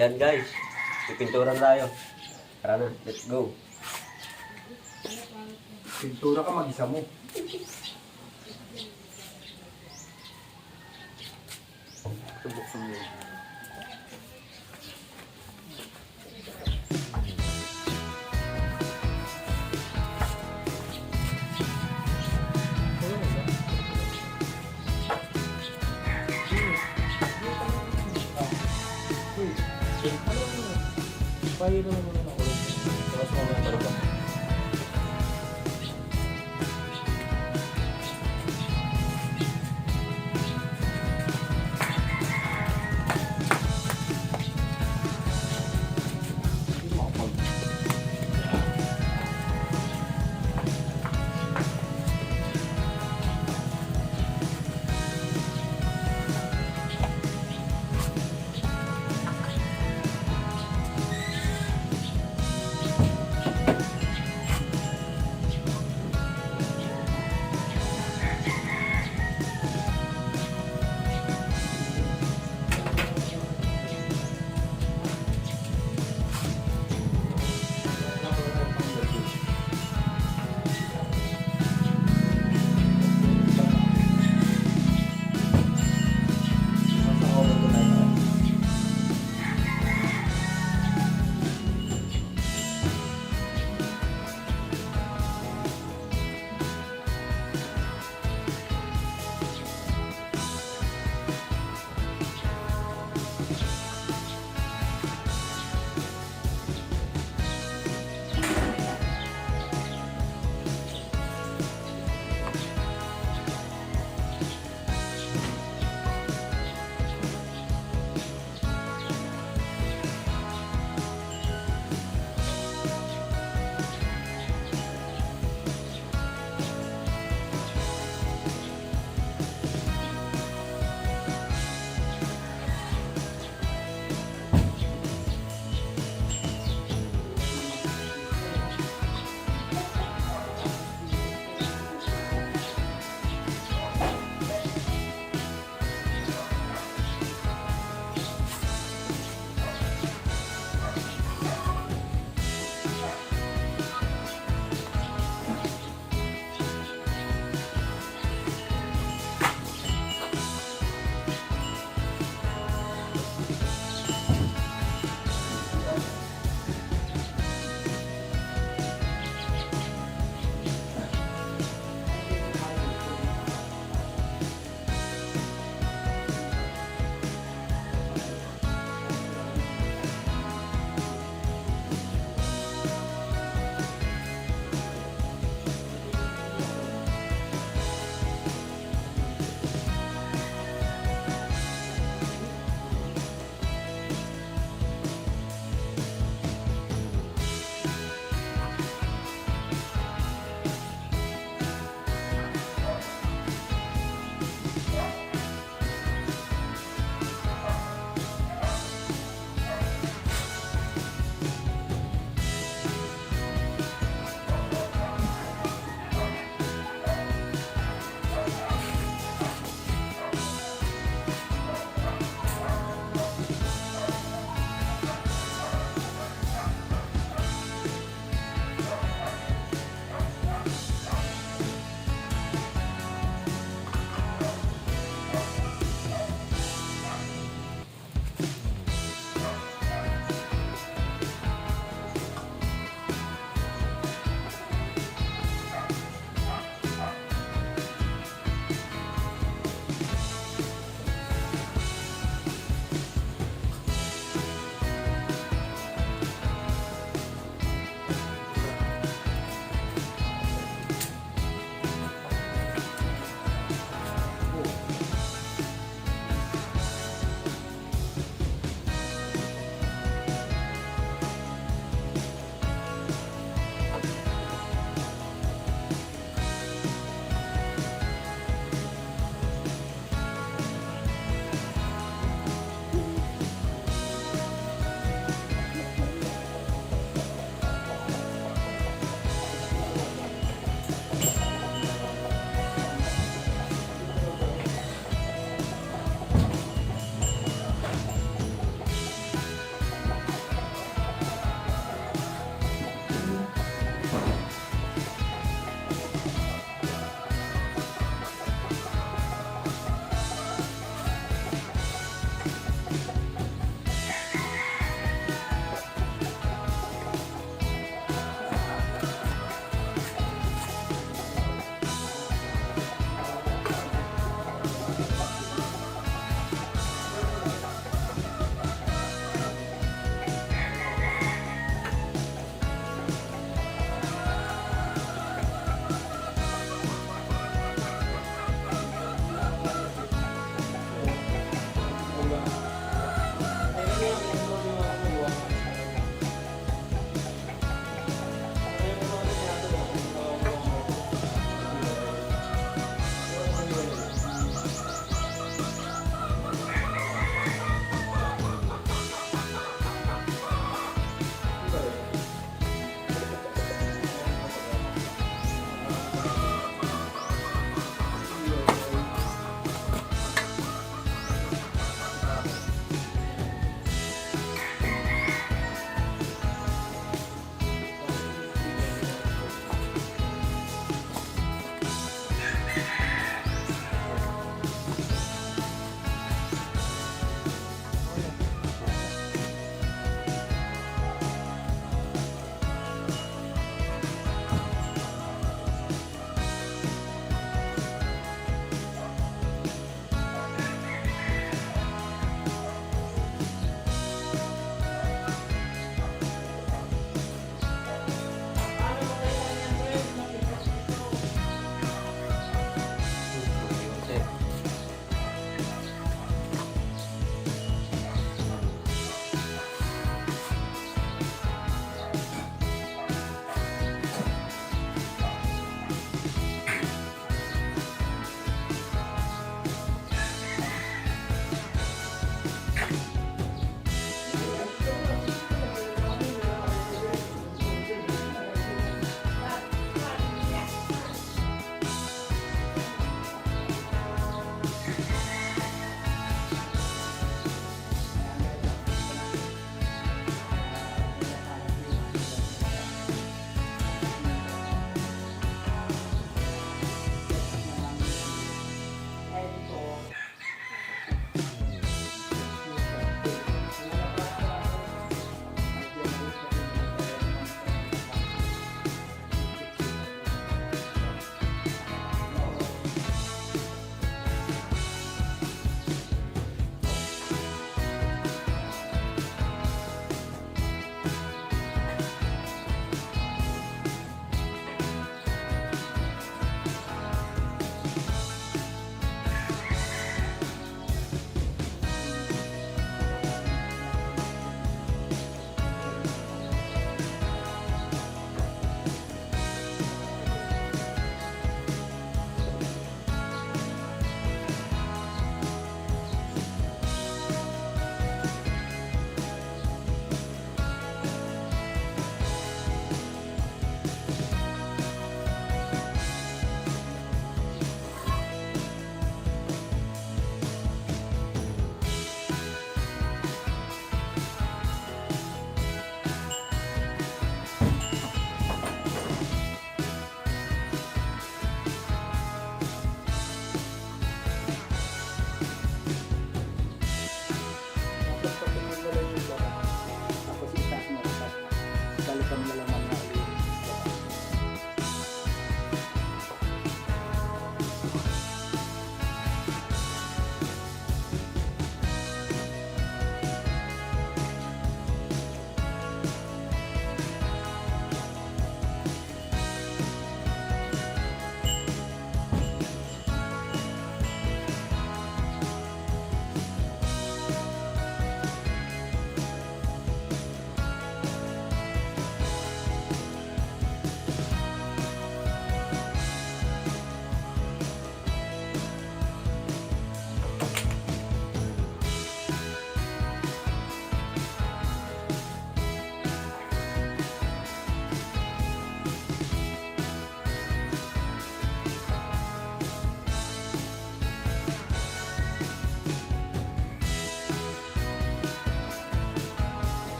Yan guys, pipinturan tayo. Tara na, let's go. Pintura ka mag-isa mo. Subuksan mo. Pahilo mo muna ako. Tapos mo muna talaga.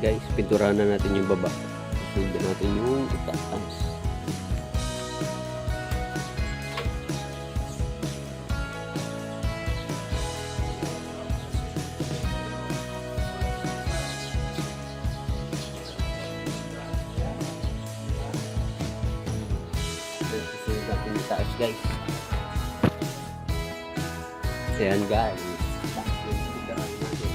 guys, pinturahan na natin yung baba. Sundan natin yung itaas. Susunod natin yung itaas guys. Ayan guys. Taas yung pinturahan natin.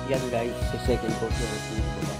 Yan guys, sa second coat na natin yung baba.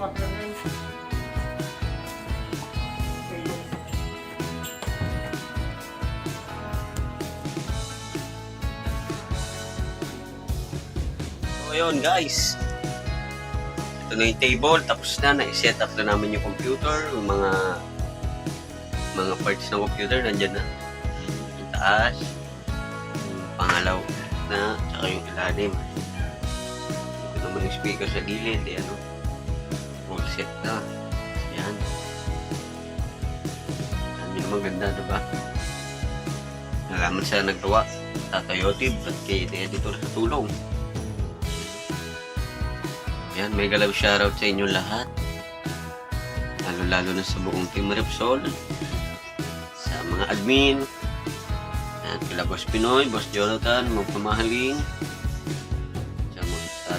partner na yun. Okay. So ayun guys, ito na yung table, tapos na-set up na namin yung computer, yung mga parts ng computer nandyan na. Yung taas, yung pangalaw na, tsaka yung ilalim. Ito naman yung speaker sa gilid, ano, full set na. Yan. Yan yung maganda, diba? Nalaman sa naggawa, Tatayotib at kay editor sa tulong. Yan, mega love shoutout sa inyo lahat. Lalo-lalo na sa buong Team Repsol. Sa mga admin. Yan, kila Boss Pinoy, Boss Jonathan, magpamahaling. Sa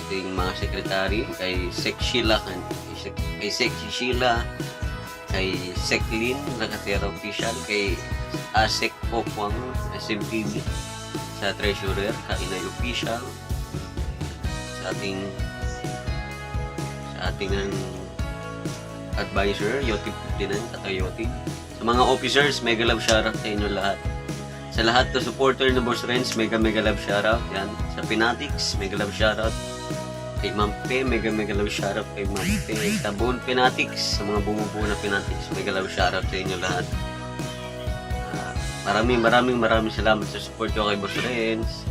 ating mga sekretary, kay Sek Sheila, kay Sek Sheila, kay Sek Lin, Nakatera Official, kay Asek Pokwang, SMPB, sa Treasurer, Kainay Official, sa ating advisor, Yotib 59, Tatay Yotib. Sa mga officers, mega love shoutout sa inyo lahat. Sa lahat na supporter ng Boss Renz, mega love shoutout. Yan. Sa Pinatics, mega love shoutout. Kay Ma'am Pe, mega love shoutout kay Ma'am Pe. Sa buong Pinatics, sa mga bumubuo na Pinatics, mega love shoutout sa inyo lahat. Maraming salamat sa support nyo kay Boss Renz.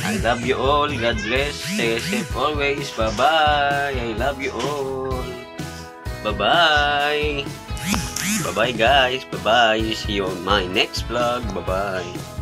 I love you all. God bless. Stay safe always. Bye-bye. I love you all. Bye-bye. Bye-bye guys. Bye-bye. See you on my next vlog. Bye-bye.